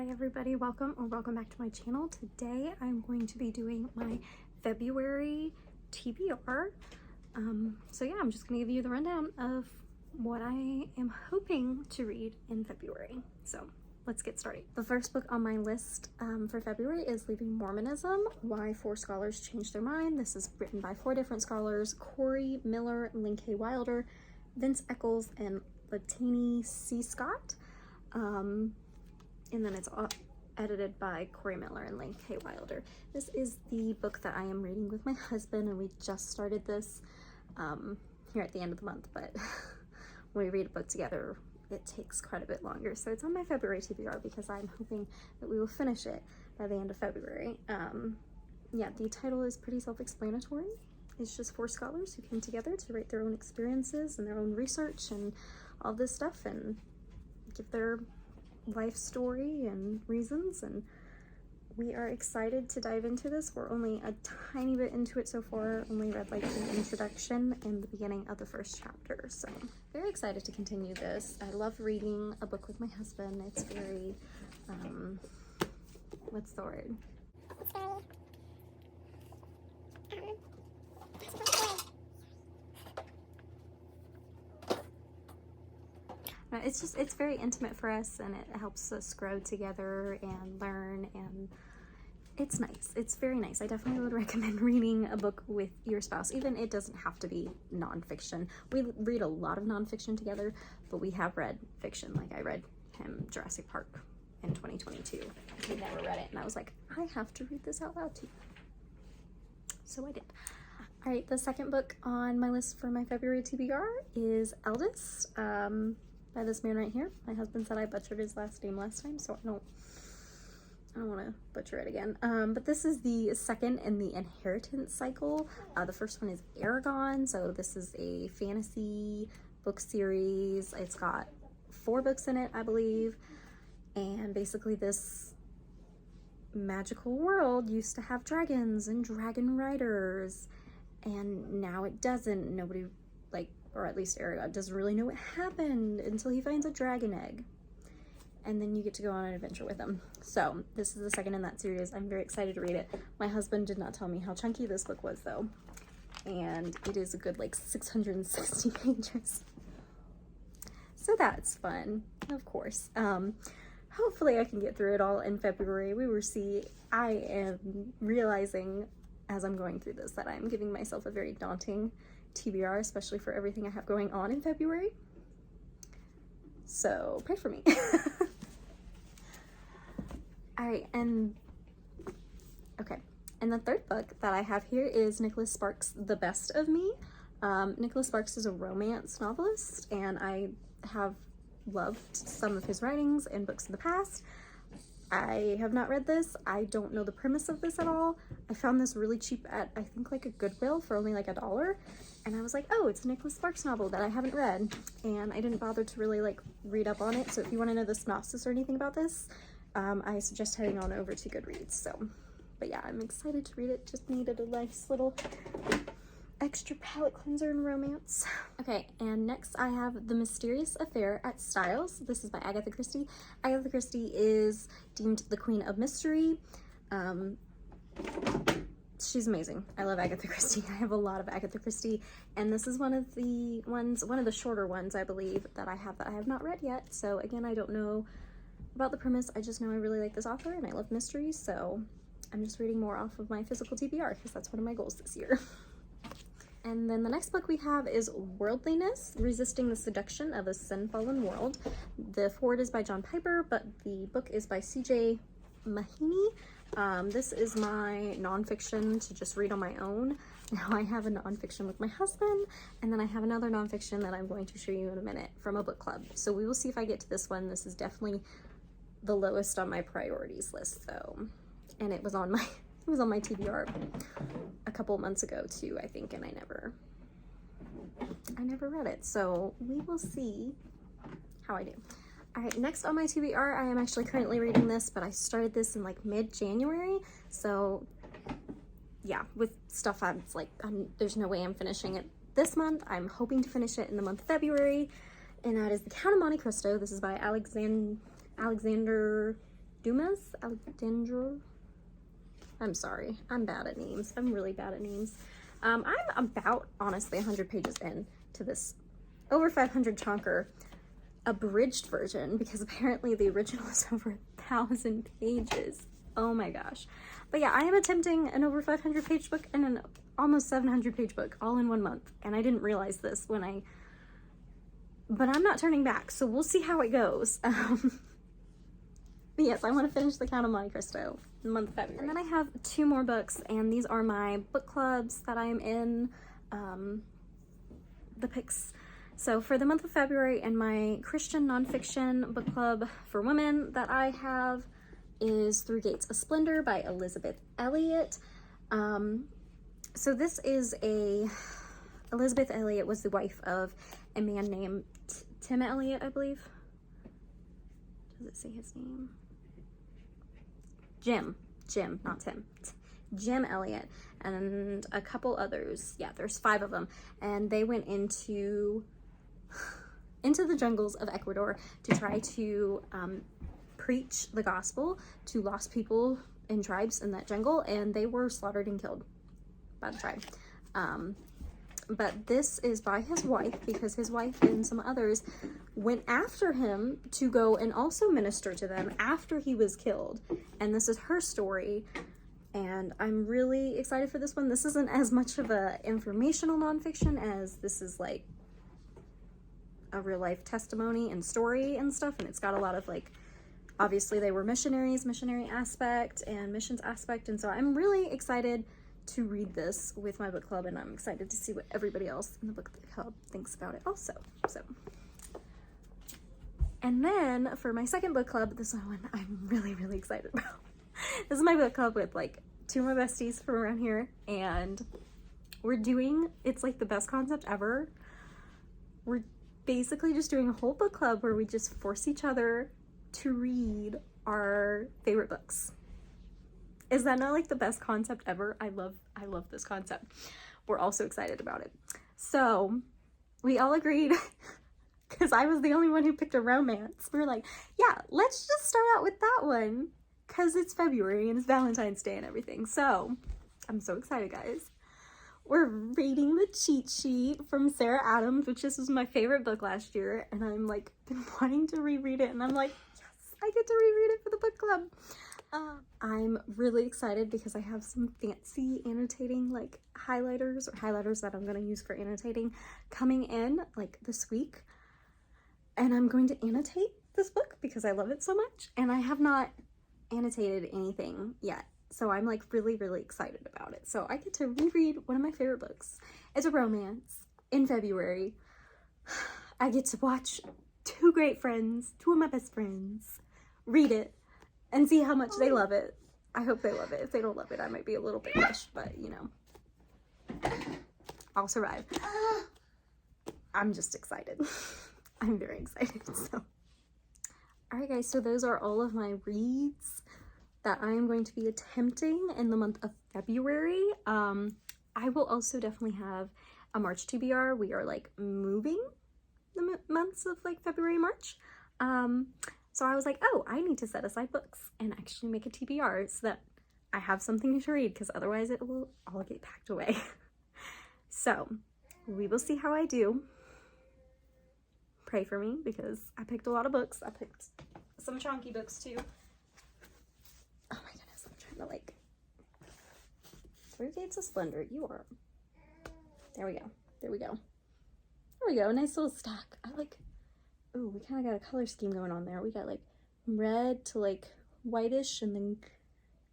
Hi everybody, welcome back to my channel. Today I'm going to be doing my February TBR. So yeah, I'm just gonna give you the rundown of what I am hoping to read in February. So let's get started. The first book on my list for February is Leaving Mormonism, Why 4 Scholars Changed Their Mind. This is written by 4 different scholars: Corey Miller, Lynn K. Wilder, Vince Eccles, and Latany C. Scott. And then it's edited by Corey Miller and Lynn K. Wilder. This is the book that I am reading with my husband, and we just started this here at the end of the month, but when we read a book together, it takes quite a bit longer. So it's on my February TBR because I'm hoping that we will finish it by the end of February. Yeah, the title is pretty self-explanatory. It's just 4 scholars who came together to write their own experiences and their own research and all this stuff and give their life story and reasons, and we are excited to dive into this. We're only a tiny bit into it so far, only read like the introduction and the beginning of the first chapter, so very excited to continue this. I love reading a book with my husband. It's very what's the word? It's very intimate for us, and it helps us grow together and learn, and it's nice. It's very nice. I definitely would recommend reading a book with your spouse. Even it doesn't have to be nonfiction. We read a lot of nonfiction together, but we have read fiction. Like I read him Jurassic Park in 2022. He never read it, and I was like, I have to read this out loud to you. So I did. All right, the second book on my list for my February TBR is Eldest, by this man right here. My husband said I butchered his last name last time, so I don't want to butcher it again. But this is the second in the inheritance cycle. The first one is Aragon, so this is a fantasy book series. It's got 4 books in it, I believe, and basically this magical world used to have dragons and dragon riders, and now it doesn't. Nobody, or at least Aragon, doesn't really know what happened until he finds a dragon egg. And then you get to go on an adventure with him. So this is the second in that series. I'm very excited to read it. My husband did not tell me how chunky this book was though. And it is a good 660 pages. So that's fun, of course. Hopefully I can get through it all in February. We will see. I am realizing as I'm going through this that I'm giving myself a very daunting TBR, especially for everything I have going on in February. So pray for me. Alright, and the third book that I have here is Nicholas Sparks' The Best of Me. Nicholas Sparks is a romance novelist, and I have loved some of his writings and books in the past. I have not read this. I don't know the premise of this at all. I found this really cheap at, I think, a Goodwill for only $1. And I was like, oh, it's a Nicholas Sparks novel that I haven't read. And I didn't bother to really read up on it. So if you want to know the synopsis or anything about this, I suggest heading on over to Goodreads. So, but yeah, I'm excited to read it. Just needed a nice little extra palate cleanser and romance. Okay, and next I have The Mysterious Affair at Styles. This is by Agatha Christie. Agatha Christie is deemed the queen of mystery. She's amazing. I love Agatha Christie. I have a lot of Agatha Christie, and this is one of the shorter ones, I believe, that I have not read yet. So again, I don't know about the premise. I just know I really like this author and I love mysteries, so I'm just reading more off of my physical TBR because that's one of my goals this year. And then the next book we have is Worldliness, Resisting the Seduction of a Sin-Fallen World. The foreword is by John Piper, but the book is by C.J. Mahaney. This is my nonfiction to just read on my own. Now I have a nonfiction with my husband, and then I have another nonfiction that I'm going to show you in a minute from a book club. So we will see if I get to this one. This is definitely the lowest on my priorities list though. And it was on my TBR a couple months ago too, I think, and I never read it. So we will see how I do. All right, next on my TBR, I am actually currently reading this, but I started this in mid-January. So yeah, with stuff there's no way I'm finishing it this month. I'm hoping to finish it in the month of February, and that is The Count of Monte Cristo. This is by Alexander Dumas Alexandra. I'm sorry, I'm bad at names. I'm really bad at names. I'm about, honestly, 100 pages in to this over 500 chonker abridged version, because apparently the original is over 1,000 pages. Oh my gosh. But yeah, I am attempting an over 500 page book and an almost 700 page book all in 1 month. And I didn't realize this but I'm not turning back. So we'll see how it goes. But yes, I want to finish The Count of Monte Cristo in the month of February. And then I have 2 more books, and these are my book clubs that I'm in, the picks. So for the month of February, and my Christian nonfiction book club for women that I have is Through Gates of Splendor by Elizabeth Elliot. So this is Elizabeth Elliot was the wife of a man named Tim Elliot, I believe. Does it say his name? Jim, not Tim. Jim Elliot and a couple others. Yeah, there's 5 of them. And they went into the jungles of Ecuador to try to preach the gospel to lost people and tribes in that jungle, and they were slaughtered and killed by the tribe. But this is by his wife, because his wife and some others went after him to go and also minister to them after he was killed. And this is her story, and I'm really excited for this one. This isn't as much of a informational nonfiction as this is like a real life testimony and story and stuff, and it's got a lot of like, obviously they were missionaries, missionary aspect and missions aspect, and so I'm really excited to read this with my book club, and I'm excited to see what everybody else in the book club thinks about it also. So, and then for my second book club, this one I'm really excited about. This is my book club with like 2 of my besties from around here, and it's like the best concept ever. We're basically just doing a whole book club where we just force each other to read our favorite books. Is that not like the best concept ever? I love this concept. We're also excited about it. So we all agreed, because I was the only one who picked a romance. We were like, yeah, let's just start out with that one, because it's February and it's Valentine's Day and everything. So I'm so excited, guys. We're reading The Cheat Sheet from Sarah Adams, which this was my favorite book last year, and I'm like been wanting to reread it, and I'm like, yes, I get to reread it for the book club. I'm really excited because I have some fancy annotating like highlighters that I'm going to use for annotating coming in like this week, and I'm going to annotate this book because I love it so much, and I have not annotated anything yet. So I'm like really excited about it. So I get to reread one of my favorite books. It's a romance in February. I get to watch 2 great friends, 2 of my best friends, read it and see how much they love it. I hope they love it. If they don't love it, I might be a little bit crushed, but you know, I'll survive. I'm just excited. I'm very excited. So, all right, guys. So those are all of my reads that I am going to be attempting in the month of February. I will also definitely have a March TBR. We are like moving the months of like February, March. So I was like, oh, I need to set aside books and actually make a TBR so that I have something to read, because otherwise it will all get packed away. So we will see how I do. Pray for me, because I picked a lot of books. I picked some chunky books too. Oh my goodness, I'm trying to like, Through Gates of Splendor, you are, there we go, nice little stack. I like, ooh, we kind of got a color scheme going on there. We got like red to like whitish, and then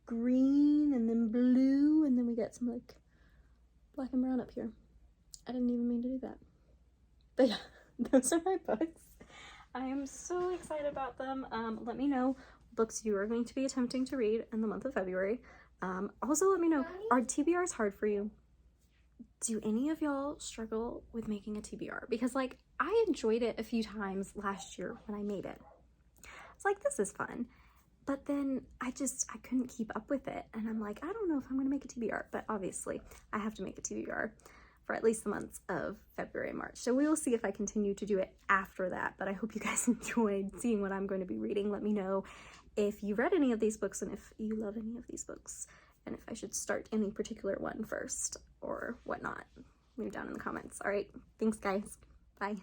green, and then blue, and then we got some like black and brown up here. I didn't even mean to do that. But yeah, those are my books. I am so excited about them. Let me know books you are going to be attempting to read in the month of February. Also let me know, are TBRs hard for you? Do any of y'all struggle with making a TBR? Because like, I enjoyed it a few times last year when I made it. It's like, this is fun. But then I couldn't keep up with it. And I'm like, I don't know if I'm going to make a TBR, but obviously I have to make a TBR for at least the months of February and March. So we will see if I continue to do it after that, but I hope you guys enjoyed seeing what I'm going to be reading. Let me know if you read any of these books and if you love any of these books, and if I should start any particular one first or whatnot. Leave down in the comments. All right, thanks guys. Bye.